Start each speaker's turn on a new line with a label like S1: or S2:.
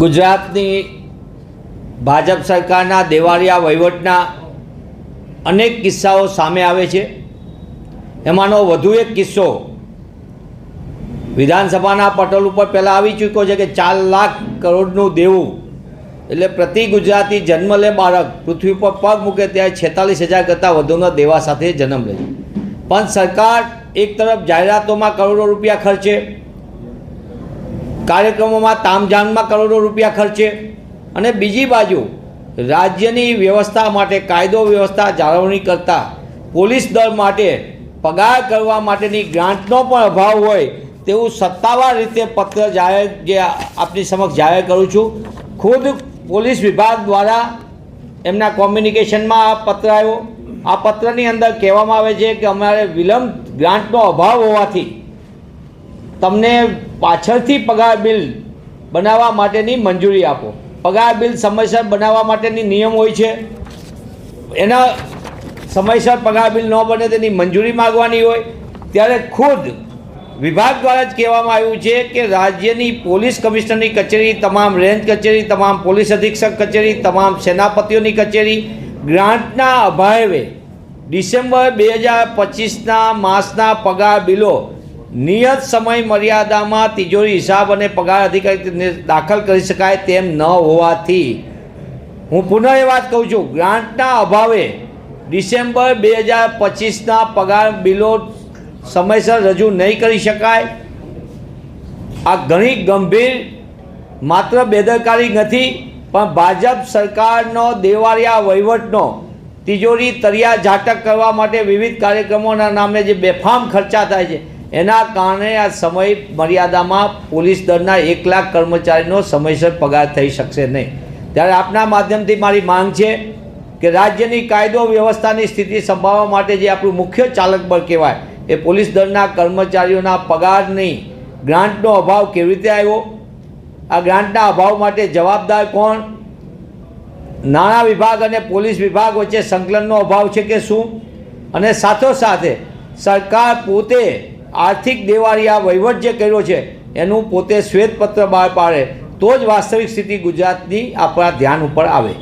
S1: ગુજરાતની ભાજપ સરકારના દેવાળિયા વહીવટના અનેક કિસ્સાઓ સામે આવે છે। એમાંનો વધુ એક કિસ્સો વિધાનસભાના પટલ ઉપર પહેલાં આવી ચૂક્યો છે કે 4 લાખ કરોડનું દેવું, એટલે પ્રતિ ગુજરાતી જન્મ લે બાળક પૃથ્વી પર પગ મૂકે ત્યારે 46,000 કરતાં વધુના દેવા સાથે જન્મ લે છે। પણ સરકાર એક તરફ જાહેરાતોમાં કરોડો રૂપિયા ખર્ચે, કાર્યક્રમોમાં તામઝામમાં કરોડો રૂપિયા ખર્ચે, અને બીજી બાજુ રાજ્યની વ્યવસ્થા માટે કાયદો વ્યવસ્થા જાળવણી કરતા પોલીસ દળ માટે પગાર કરવા માટેની ગ્રાન્ટનો પણ અભાવ હોય તેવું સત્તાવાર રીતે પત્ર જાહેર જે આપની સમક્ષ જાહેર કરું છું। ખુદ પોલીસ વિભાગ દ્વારા એમના કોમ્યુનિકેશનમાં આ પત્ર આવ્યો। આ પત્રની અંદર કહેવામાં આવે છે કે અમારે વિલંબ ગ્રાન્ટનો અભાવ હોવાથી તમને પાછળથી પગાર બિલ બનાવવા માટેની મંજૂરી આપો। પગાર બિલ સમયસર બનાવવા માટેની નિયમ હોય છે, એના સમયસર પગાર બિલ ન બને તેની મંજૂરી માગવાની હોય। ત્યારે ખુદ વિભાગ દ્વારા જ કહેવામાં આવ્યું છે કે રાજ્યની પોલીસ કમિશનરની કચેરી, તમામ રેન્જ કચેરી, તમામ પોલીસ અધિક્ષક કચેરી, તમામ સેનાપતિઓની કચેરી ગ્રાન્ટના અભાવે ડિસેમ્બર 2025ના માસના પગાર બિલો નિયત સમય મર્યાદામાં તિજોરી હિસાબ અને પગાર અધિકારી દાખલ કરી શકાય તેમ ન હોવાથી હું પુનઃ એ વાત કહું છું, ગ્રાન્ટના અભાવે ડિસેમ્બર 2025ના પગાર બિલો સમયસર રજૂ નહીં કરી શકાય। આ ઘણી ગંભીર માત્ર બેદરકારી નથી, પણ ભાજપ સરકારનો દેવાળિયા વહીવટનો તિજોરી તરિયા ઝાટક કરવા માટે વિવિધ કાર્યક્રમોના નામે જે બેફામ ખર્ચા થાય છે એના કારણે આ સમય મર્યાદામાં પોલીસ દળના 1 લાખ કર્મચારીનો સમયસર પગાર થઈ શકશે નહીં। ત્યારે આપના માધ્યમથી મારી માંગ છે કે રાજ્યની કાયદો વ્યવસ્થાની સ્થિતિ સંભાળવા માટે જે આપણું મુખ્ય ચાલક બળ કહેવાય એ પોલીસ દળના કર્મચારીઓના પગારની ગ્રાન્ટનો અભાવ કેવી રીતે આવ્યો, આ ગ્રાન્ટના અભાવ માટે જવાબદાર કોણ, નાણાં વિભાગ અને પોલીસ વિભાગ વચ્ચે સંકલનનો અભાવ છે કે શું, અને સાથોસાથે સરકાર પોતે આર્થિક દેવાળિયા વહીવટ જે કર્યો છે એનું પોતે શ્વેતપત્ર બહાર પાડે તો જ વાસ્તવિક સ્થિતિ ગુજરાતની આપણા ધ્યાન ઉપર આવે।